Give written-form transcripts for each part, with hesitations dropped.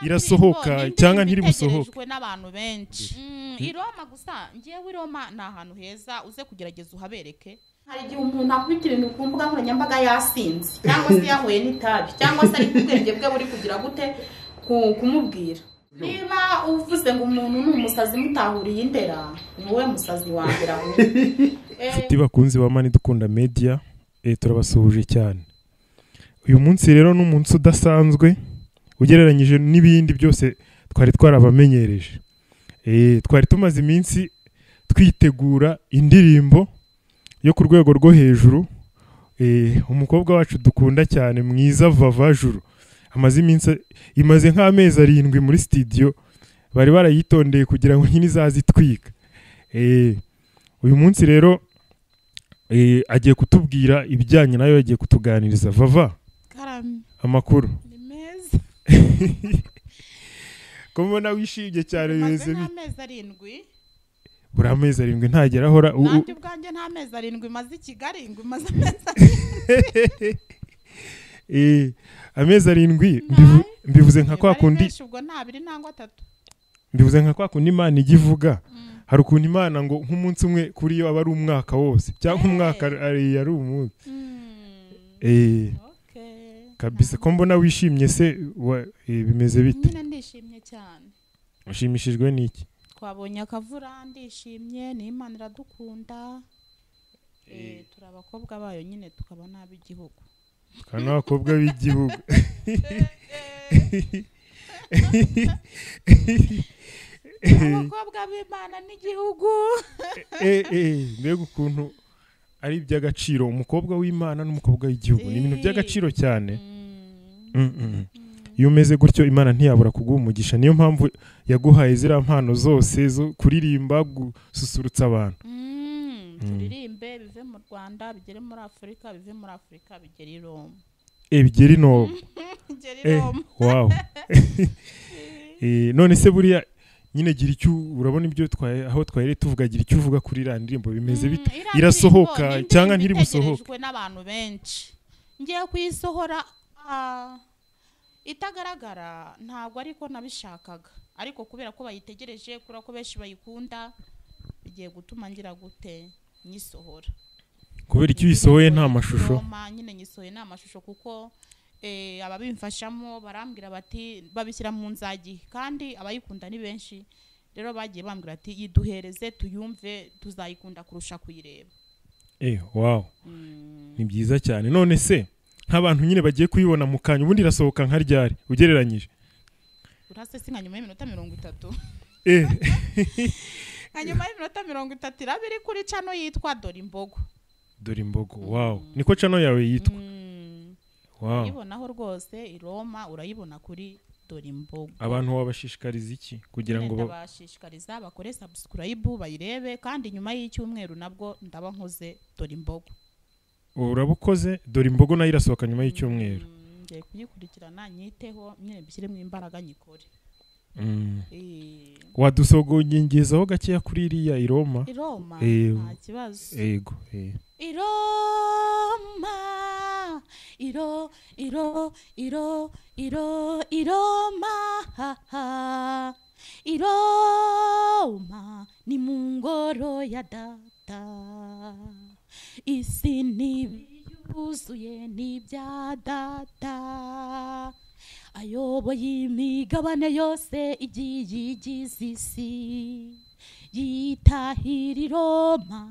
irasohoka cyangwa ntiri busohoke n'abantu benshi. I Roma gusa ngiyewe i Roma ni ahantu heza uze kugerageza uhabereke. Hari igihe umuntu akubitira ibintu ku mbuga nkoranyambaga yasinze cyangwa se yahuye n'itabi cyangwa se ari ubwenge bwe buri kugira gute kumubwira. Niba uvuze ngo umuntu ni umusazi mutahuriye indera ni wowe musazi wa mbere aho. Nshuti bakunzi ba Mani Dukunda Media, turabasuhuje cyane. Uyu munsi rero ni umunsi udasanzwe ugereranyije n'ibindi byose twari twarabamenyereje. Twari tumaze iminsi twitegura indirimbo yo ku rwego rwo hejuru, umukobwa wacu dukunda cyane mwiza Vava Juru imaze nk'amezi 7 muri studio, bari barayitondeye kugira ngo nyine izazitwika. Uyu munsi rero agiye kutubwira ibijyanye nayo, agiye kutuganiriza. Vava, amakuru ni meza. Komona wishimye cyane bimeze bite? Amezi 7. Buri amezi 7 ntagera ahora. Nanjye ubwanjye nta mezi 7 maze i Kigali, ngo maze amezi 7. Amezi 7 mbivuze nka kwa kundi. Ubwo nta 2 nangwa 3. Mbivuze nka kwa kundi Imana igivuga. Hari ukuntu Imana ngo nk'umunsi umwe kuri yo aba ari umwaka wose, cyangwa umwaka ari umunsi. Kabisa ko mbona wishimye se, bimeze bite? Nyine ndishimye cyane. Ushimishijwe n'iki? Twabonye akavura, ndishimye, ni Imana iradukunda. Turi abakobwa bayo nyine tukaba n'ab'igihugu. Kana abakobwa b'igihugu. Abakobwa b'Imana n'igihugu. Mbega ukuntu ari iby'agaciro umukobwa w'Imana n'umukobwa w'igihugu, ni ibintu by'agaciro cyane. Iyo umeze gutyo Imana ntiyabura kuguha umugisha. Niyo mpamvu yaguhaye ziriya mpano zose zo kuririmba, gususurutsa abantu. Turirimbe bive mu Rwanda bigere muri Afurika, bive muri Afurika bigere i Roma. Bigere no. Wow. None se buriya nyine gira icyo urabona ibyo aho twari tuvuga, gira icyo uvuga kuri iriya ndirimbo bimeze bite? Irasohoka cyangwa ntiri busohoke n'abantu benshi. Ngiye kuyisohora itagaragara, ntabwo ariko nabishakaga, ariko kubera ko bayitegereje, kubera ko benshi bayikunda, bigiye gutuma ngira gute nyisohora. Kubera icyo uyisohoye nta mashusho? Nyine nyisohoye nta mashusho kuko ababimfashamo barambwira bati babishyira mu nzagi, kandi abayikunda ni benshi. Rero bagiye bambwira ati yiduhereze tuyumve, tuzayikunda kurusha kuyireba. Wow. Ni byiza cyane. None se nk'abantu nyine bagiye kuyibona mu kanya, ubundi irasohoka nka ryari ugereranyije? Urase si nka nyuma y'iminota 30. Nka nyuma y'iminota 30 iraba iri kuri channel yitwa Dore Imbogo. Dore Imbogo. Wow. Niko channel yawe yitwa? Wow. Uyibonaho rwose i Roma, urayibona kuri Dore Imbogo. Abantu wabashishikariza iki kugira ngo babashishikariza bakore subscribe bayirebe, kandi nyuma y'icyumweru nabwo ndaba nkoze Dore Imbogo. Urabukoze? Dore Imbogo nayo irasohoka nyuma y'icyumweru. Ngiye kuyikurikirana, nyiteho, nyine bishyiremo imbaraga nyikore. Wadusogongezaho gakeya kuri iriya i Roma? I Roma nta kibazo. Yego. I Roma, I Roma ni mu ngoro ya Data. Isi nibiyuzuye n'ibya Data, ayoboye imigabane yose igiye igize isi. Yitahira i Roma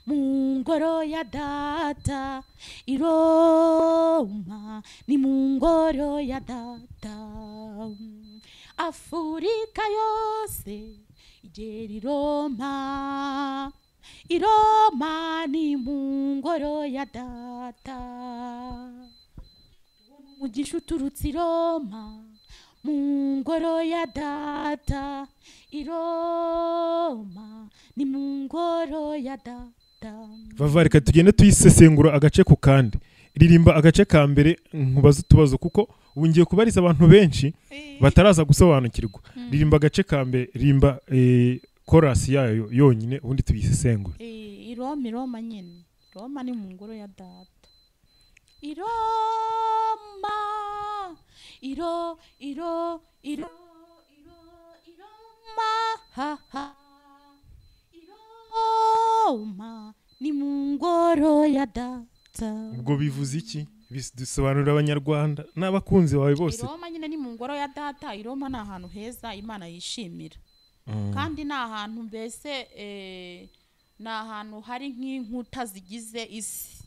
mu ngoro ya Data. I Roma ni mu ngoro ya Data. Afurika yose igera i Roma. I Roma ni mu ngoro ya Data. Umugisha uturutse i Roma mu ngoro ya Data. I Roma ni mu ngoro ya Data. Vava, reka tugende tuyisesengura agace ku kandi. Ririmba agace ka mbere nkubaza utubazo, kuko ubu ngiye kubariza abantu benshi bataraza gusobanukirwa. Ririmba agace ka mbere, rimba chorus yayo yonyine, ubundi tuyisesengura. I Roma nyine. Roma ni mu ngoro ya Data. I Roma iro iro iro iroma ha ha iroma ni mu ngoro ya data. ubwo bivuze iki? Bisobanurira abanyarwanda n'abakunzi bawe bose. Iroma nyine ni mu ngoro ya data. Iroma ni ahantu heza Imana yishimira, kandi ni ahantu mbese ni ahantu hari nk'inkuta zigize isi,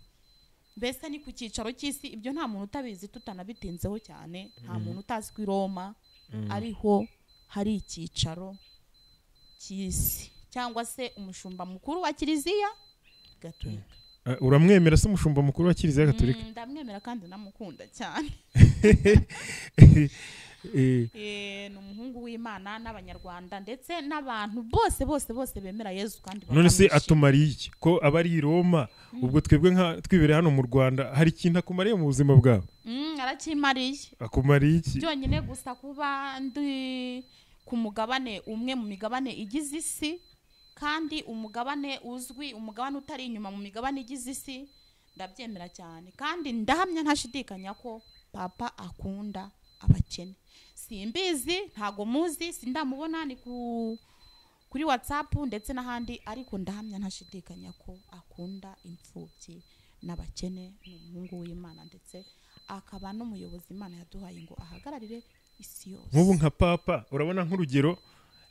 mbese ni ku cyicaro cy'isi. Ibyo nta muntu utabizi, tutanabitinzeho cyane. Nta muntu utazi ko i Roma ariho hari icyicaro cy'isi, cyangwa se umushumba mukuru wa Kiliziya Gatolika. Uramwemera se umushumba mukuru wa Kiliziya Gatolika? Ndamwemera kandi ndamukunda cyane. Ni umuhungu w'Imana n'abanyarwanda ndetse n'abantu bose bemera Yesu kandi none se atumariye iki ko aba ari i Roma? Ubwo twebwe twibere hano mu Rwanda, hari ikintu akumariye mu buzima bwawe? Arakimariye. Akumariye iki? Byonyine gusa kuba ndi ku mugabane umwe mu migabane igize isi, kandi umugabane uzwi, umugabane utari inyuma mu migabane igize isi, ndabyemera cyane. Kandi ndahamya ntashidikanya ko papa akunda abakene. Simbizi, ntago muzi, sindamubona ni kuri WhatsApp ndetse n'ahandi, ariko ndahamya ntashidikanya ko akunda imfubyi n'abakene. Ni umuhungu w'Imana ndetse akaba n'umuyobozi Imana yaduhaye ngo ahagararire isi yose. Nk'ubu nka papa, urabona nk'urugero,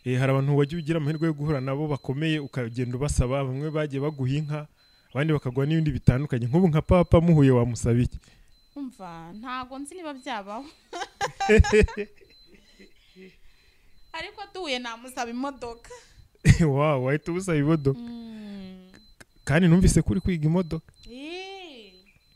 hari abantu wajya ugira amahirwe yo guhura nabo bakomeye, ukagenda ubasaba. Bamwe bagiye baguha inka, abandi bakaguha n'ibindi bitandukanye. Nk'ubu nka papa muhuye wamusaba iki? Umva, ntago nzi niba byabaho. Ariko duhuye namusaba imodoka. Wow, wahita ubusaba imodoka? Kandi numvise kuri kwiga imodoka.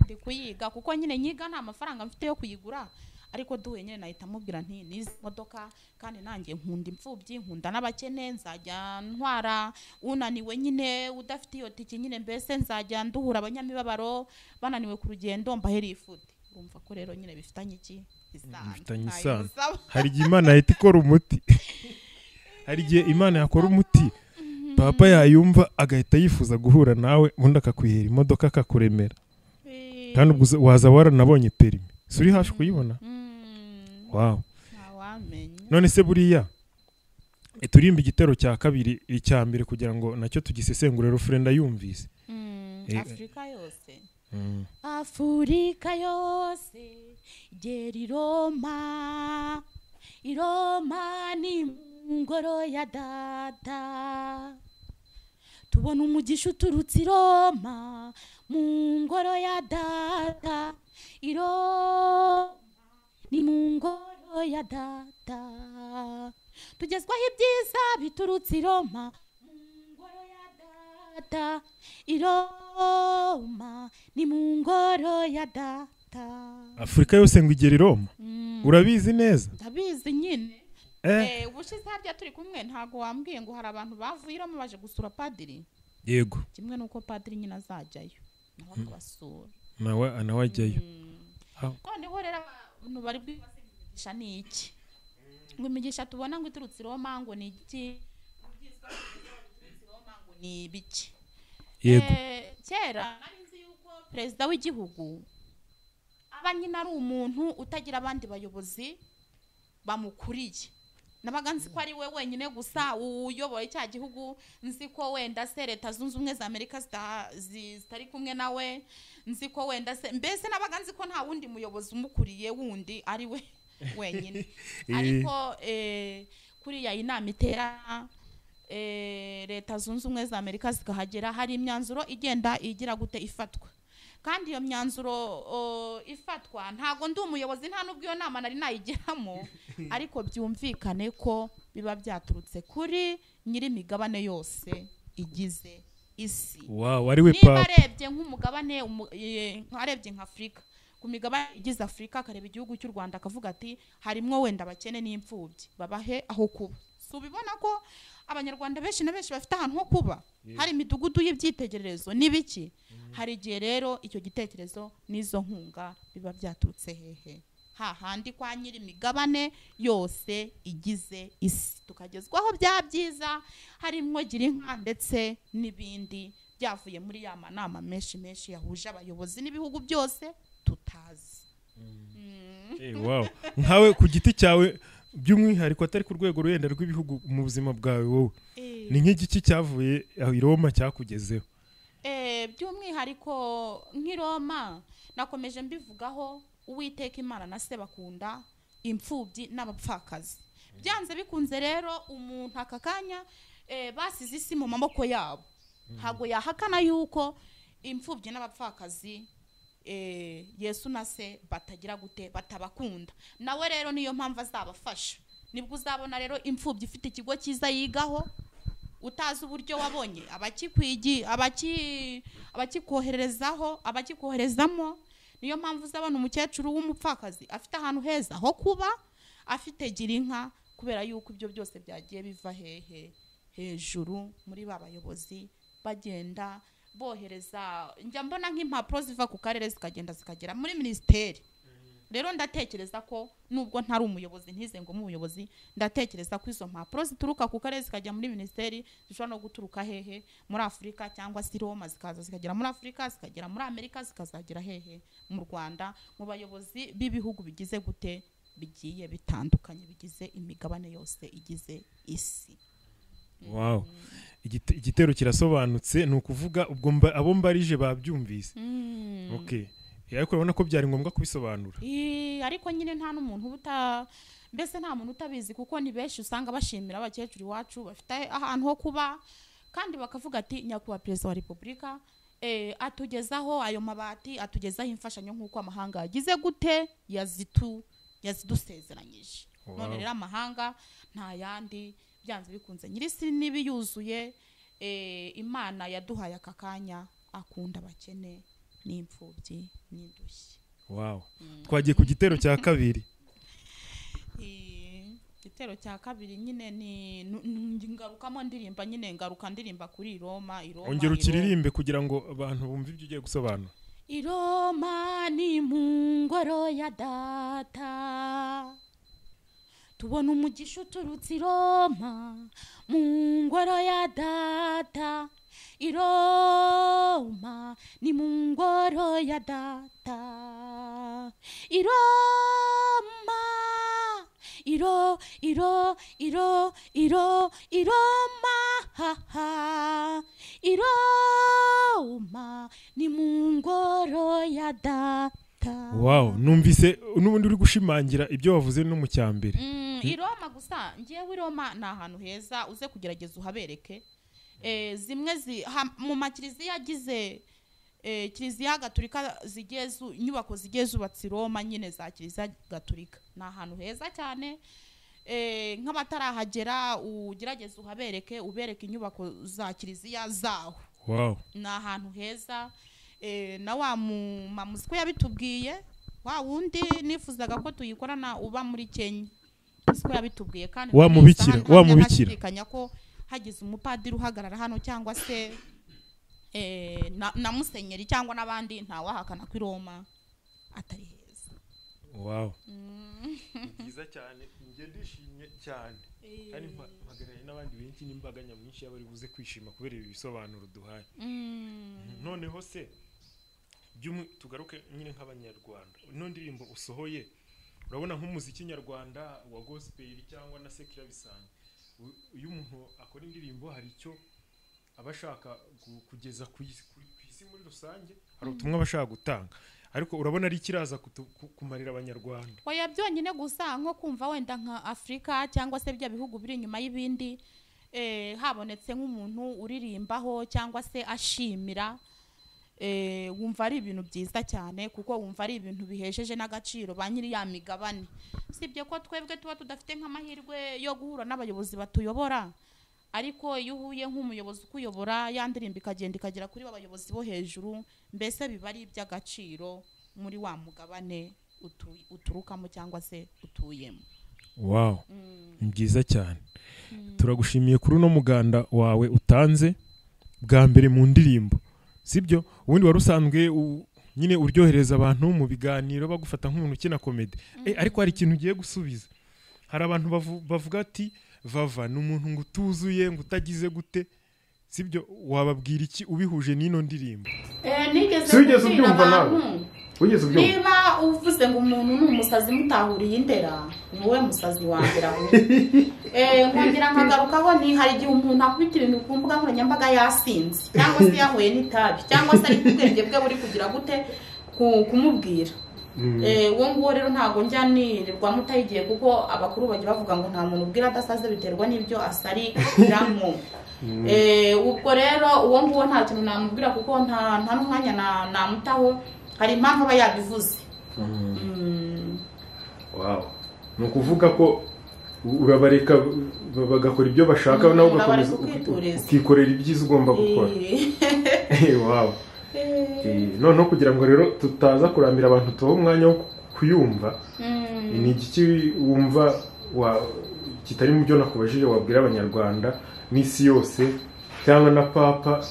Ndi kuyiga kuko nyine nyiga nta mafaranga mfite yo kuyigura, ariko duhuye nyine nahita mubwira nti nizi imodoka, kandi nanjye nkunda imfubyi, nkunda n'abakene. Nzajya ntwara unaniwe nyine udafite iyo tiki nyine, mbese nzajya nduhura abanyamibabaro bananiwe ku rugendo mbahere ifuti. Urumva ko rero nyine bifitanye iki? Bifitanye isano. Hari igihe Imana yahita ikora umuti. Hari igihe Imana yakora umuti papa yayumva agahita yifuza guhura nawe, ubundi akakwihera imodoka akakuremera. Kandi ubwo waza waranabonye perimi, si uri hafi kuyibona? Wow. None se buriya turimba igitero cya kabiri, icya mbere kugira ngo nacyo tugisesengure. Referenda yumvise Afrika yose, Afurika yose igera i Roma. I Roma ni mu ngoro ya data. Tubona umugisha uturutse i Roma mu ngoro ya data. I Roma ni mu ngoro ya data. Tugezwaho ibyiza biturutse i Roma mu ngoro ya data. I Roma ni mu ngoro ya data. Afurika yose ngo igera i Roma? Urabizi neza? Ndabizi nyine. Ubushize harya turi kumwe ntago wambwiye ngo hari abantu bavuye i Roma baje gusura padiri? Yego. Kimwe nuko padiri nyine azajyayo nawe akabasura. Nawe ajyayo. Noneho rero abantu bari bwibaze imigisha ni iki? Ngo imigisha tubona ngo iturutse i Roma ngo ni iki? Ubwizwa iturutse i Roma ngo ni biki? Yego. Kera nari nzi yuko perezida w'igihugu aba nyine ari umuntu utagira abandi bayobozi bamukuriye. Nabaga nzi ko ari we wenyine gusa uyoboye cya gihugu. Nzi ko wenda se Leta Zunze Ubumwe za Amerika zitari kumwe nawe. Nzi ko wenda se mbese nabaga nzi ko nta wundi muyobozi umukuriye wundi ari we wenyine. Ariko kuriya inama itera Leta Zunze Ubumwe za Amerika zikahagera, hari imyanzuro igenda igira gute ifatwa. Kandi iyo myanzuro ifatwa ntago ndi umuyobozi, nta nubwo iyo nama nari nayigeramo, ariko byumvikane ko biba byaturutse kuri nyiri migabane yose igize isi. Wow, ari we papa. Niba arebye nk'umugabane, arebye nka Afrika, ku migabane igize Afrika, akareba igihugu cy'u Rwanda akavuga ati harimwo wenda abakene n'imfubyi, babahe aho kuba. So ubibona ko abanyarwanda benshi na benshi bafite ahantu ho kuba. Hari imidugudu y'ibyitegererezo n'ibiki. Hari igihe rero icyo gitekerezo n'izo nkunga biba byaturutse hehe? Hahandi kwa nyiri migabane yose igize isi. Tukagezwaho bya byiza harimwo gira inka ndetse n'ibindi byavuye muri ya manama menshi yahuje abayobozi n'ibihugu byose tutazi. Wow. Nkawe ku giti cyawe by'umwihariko atari ku rwego rwenda rw'ibihugu mu buzima bwawe wowe ni nk'igiki cyavuye aho i Roma cyakugezeho? By'umwihariko nk'i Roma nakomeje mbivugaho, Uwiteka Imana na se bakunda imfubyi n'abapfakazi. Byanze bikunze rero umuntu aka kanya basize isi mu maboko yabo, ntago yahakana yuko imfubyi n'abapfakazi Yesu na se batagira gute, batabakunda. Nawe rero niyo mpamvu azabafasha. Nibwo uzabona rero imfubyi ifite ikigo cyiza yigaho, utazi uburyo wabonye abakikoherezamo. Niyo mpamvu uzabona umukecuru w'umupfakazi afite ahantu heza ho kuba, afite girinka, kubera yuko ibyo byose byagiye biva hejuru muri ba bayobozi bagenda bohereza. Njya mbona nk'impapuro ziva ku karere zikagenda zikagera muri ministeri. Rero ndatekereza ko nubwo ntari umuyobozi, ntize ngo umuyobozi, ndatekereza ko izo mpapuro zituruka ku karere zikajya muri ministeri zishobora no guturuka muri Afurika, cyangwa se Roma zikaza zikagera muri Afurika, zikagera muri Amerika, zikazagera mu Rwanda, mu bayobozi b'ibihugu bigize gute, bigiye bitandukanye, bigize imigabane yose igize isi. Wow. Igitero kirasobanutse, ni ukuvuga ubwo abo mbarije babyumvise. Okay. Ariko urabona ko byari ngombwa kubisobanura. Ariko nyine nta n'umuntu mbese nta muntu utabizi, kuko ni benshi usanga bashimira abakecuru iwacu bafite ahantu ho kuba, kandi bakavuga ati nyakubahwa Perezida wa Repubulika atugezaho ayo mabati, atugezaho imfashanyo nk'uko amahanga yagize gute, yazidusezeranyije. None rero amahanga nta yandi, byanze bikunze nyirisi nibi yuzuye, Imana yaduhaye aka kanya, akunda abakene n'imfubyi n'indushyi. Wow. Twagiye ku gitero cya kabiri. Igitero cya kabiri nyine ni ngarukamo ndirimba, nyine ngaruka ndirimba kuri Roma. Ongera ukiririmbe kugira ngo abantu bumve ibyo ugiye gusobanura. I Roma ni mu ngoro ya Data, tubona umugisha uturutse i Roma, mu ngoro ya Data. I Roma ni mu ngoro ya Data. I Roma, I Roma, ha ha. I Roma ni mu ngoro ya Data. Wow, numvise n'ubundi uri gushimangira ibyo wavuze no mu cyambere. I Roma gusa ngiye i Roma ni ahantu heza, uze kugerageza uhabereke. Zimwe mu makiliziya agize kiliziya gatolika inyubako zigiye zubatse i Roma, nyine za kiliziya gatolika, ni ahantu heza cyane. Nk'abatarahagera ugerageza uhabereke, ubereke inyubako za kiliziya zaho. Wow. Ni ahantu heza. Na wa mamuzi ko yabitubwiye, wa wundi nifuzaga ko tuyikorana uba muri Kenya, siko yabitubwiye, kandi wamubikira ko hagize umupadiri uhagarara hano, cyangwa se na musenyeri cyangwa n'abandi, ntawahakana ko i Roma atari heza. Wow. Byiza cyane, njye ndishimye cyane, kandi mpagaranye n'abandi benshi n'imbaga nyamwinshi y'abari buze kwishima kubera ibi bisobanuro duhaye. Noneho se tugaruke nyine nk'abanyarwanda, ino ndirimbo usohoye, urabona nk'umuziki nyarwanda wa gospel cyangwa na secular bisanzwe, iyo umuntu akora indirimbo hari icyo abashaka kugeza ku isi muri rusange, hari ubutumwa abashaka gutanga, ariko urabona ari kiraza kumarira abanyarwanda. Oya, byonyine gusa nko kumva wenda nka Afrika cyangwa se bya bihugu biri inyuma y'ibindi, habonetse nk'umuntu uririmbaho cyangwa se ashimira, wumva ari ibintu byiza cyane, kuko wumva ari ibintu bihejeje n'agaciro ba nyiri ya migabane. Sibye ko twebwe tuba tudafite nk'amahirwe yo guhura n'abayobozi batuyobora, ariko iyo uhuye nk'umuyobozi ukuyobora, yandirimba ikagenda ikagera kuri abayobozi bo hejuru, mbese biba ari iby'agaciro muri wa mugabane uturukamo cyangwa se utuyemo. Wow. Ni byiza cyane. Turagushimiye kuri uno muganda wawe utanze bwa mbere mu ndirimbo, sibyo? Ubundi wari usanzwe nyine uryohereza abantu mu biganiro bagufata nk'umuntu ukina komedi, ariko hari ikintu ugiye gusubiza. Hari abantu bavuga ati Vava ni umuntu ngo utuzuye, ngo utagize gute, sibyo? Wababwira iki ubihuje n'ino ndirimbo? Nigeze kubyumva nawe. Ugeze ubyumva? Niba niba uvuze ngo umuntu ni umusazi mutahuriye indera ni wowe musazi wa mbere aho nkongera nkagarukaho ni hari igihe umuntu akubita ibintu ku mbuga nkoranyambaga yasinze cyangwa se yahuye n'itabi cyangwa se ari ubwenge bwe buri kugira gute kumubwira uwo nguwo rero ntabwo njya nirirwa mutayigiye kuko abakuru bajya bavuga ngo nta muntu ubwira adasaze biterwa n'ibyo asari biramwo ubwo rero uwo nguwo nta kintu namubwira kuko nta n'umwanya namutaho hari impamvu aba yabivuze. ni ukuvuga ko urabareka bagakora ibyo bashaka nawe ugakomeza ukikorera ibyiza ugomba gukora. Noneho kugira ngo rero tutaza kurambira abantu tubaho umwanya wo kuyumva, ni igiki wumva kitari mu byo nakubajije wabwira abanyarwanda n'isi yose cyangwa na papa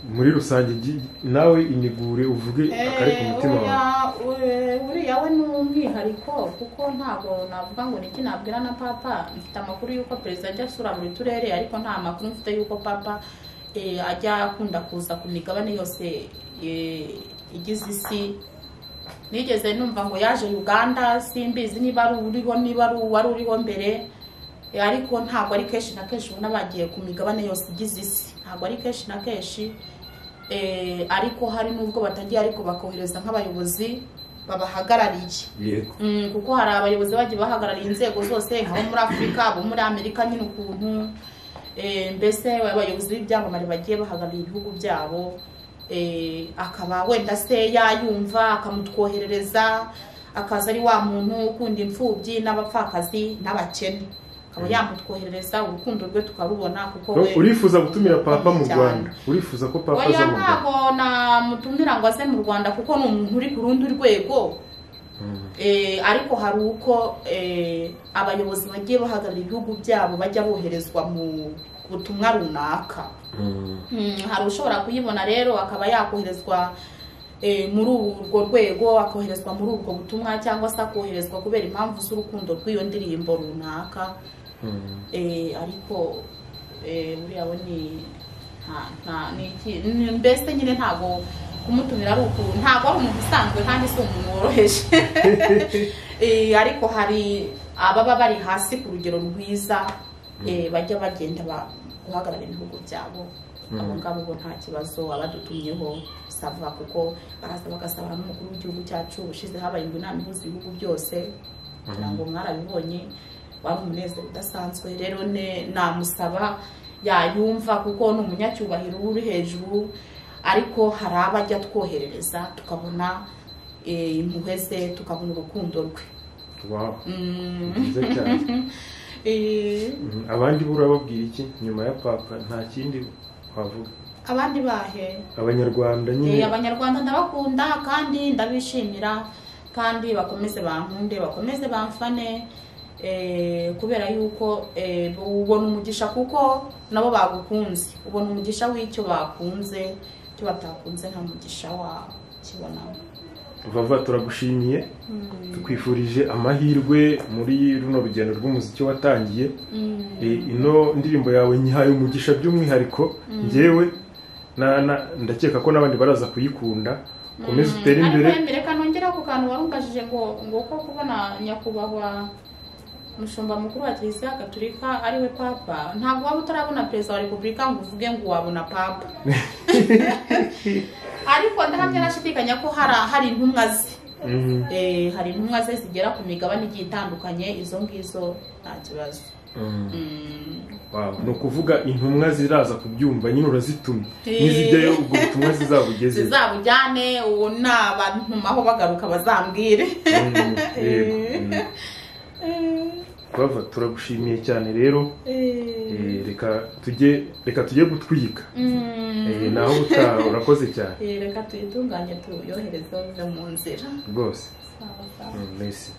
muri rusange, nawe inigure uvuge akari ku mutima wawe? Uriya we ni umwihariko kuko ntabwo navuga ngo niki nabwira na papa. Mfite amakuru y'uko perezida ajya asura buri turere, ariko nta makuru mfite y'uko papa ajya akunda kuza ku migabane yose igize isi. Nigeze numva ngo yaje Uganda, simbizi niba ari uriho niba ari uwari uriho mbere, ariko ntabwo ari kenshi na kenshi ubona bagiye ku migabane yose igize isi, ntabwo ari kenshi na kenshi. Ariko hari nubwo batagiye ariko bakohereza nk'abayobozi babahagarariye, kuko hari abayobozi bagiye bahagarariye inzego zose nk'abo muri Afurika, abo muri Amerika, nyine ukuntu mbese abayobozi b'ibyamamare bagiye bahagarariye ibihugu byabo, akaba wenda se yayumva akamutwoherereza, akaza ari wa muntu ukunda imfubyi n'abapfakazi n'abakene, akaba yamutwoherereza, urukundo rwe tukarubona. Kuko we urifuza gutumira papa mu Rwanda? Urifuza ko papa aza mu Rwanda? Ntabwo namutumira ngo aze mu Rwanda kuko ni umuntu uri ku rundi rwego. Ariko hari uko abayobozi bagiye bahagarara ibihugu byabo bajya boherezwa mu butumwa runaka. Hari ushobora kuyibona rero akaba yakoherezwa muri urwo rwego, akoherezwa muri ubwo butumwa, cyangwa se akoherezwa kubera impamvu z'urukundo rw'iyo ndirimbo runaka. Ariko uriya we ni mbese nyine ntabwo kumutumira ari ukuntu, ntabwo ari umuntu usanzwe kandi si umuntu woroheje. Ariko hari ababa bari hasi ku rugero rwiza, bajya bagenda guhagarara ibihugu byabo. Abo ngabo bo nta kibazo, abadutumyeho sava, kuko baraza bagasabana n'umukuru w'igihugu cyacu. Ushize habaye inama ihuza ibihugu byose, kugira ngo mwarabibonye, wari umunezero udasanzwe. Rero namusaba yayumva kuko ni umunyacyubahiro uri hejuru, ariko hari abajya twoherereza tukabona impuhwe ze, tukabona urukundo rwe. Nziza cyane. Abandi burababwira iki nyuma ya papa? Nta kindi wavuga? Abandi bahe? Abanyarwanda nyine. Abanyarwanda ndabakunda kandi ndabishimira, kandi bakomeze bankunde, bakomeze bamfane, kubera yuko ubona umugisha kuko nabo bagukunze. Ubona umugisha w'icyo bakunze, icyo batakunze nta mugisha wakibonamo. Vava, turagushimiye, tukwifurije amahirwe muri runo rugendo rw'umuziki watangiye. Ino ndirimbo yawe nyihaye umugisha by'umwihariko, njyewe ndakeka ko n'abandi baraza kuyikunda. Komeza utere imbere. Ariko reka nongera ku kantu warungajije ngo ko kubona nyakubahwa umushumba mukuru wa Kiliziya Gatolika ariwe papa, ntabwo waba utarabona perezida wa repubulika ngo uvuge ngo wabona papa. Ariko ndahamya nashidikanya ko hari intumwa ze. Hari intumwa ze zigera ku migabane igiye itandukanye, izo ngizo nta kibazo. Ni ukuvuga intumwa ziraza kubyumva, nyine urazitumye nizijyayo ubwo butumwa zizabugeze, zizabujyane. Uwo n'abantumaho bagaruka bazambwire. Bava, turagushimiye cyane rero. Reka tujye gutwika. Naho utaha urakoze cyane. Reka tuyitunganye tuyohereze mu nzira rwose. Merci.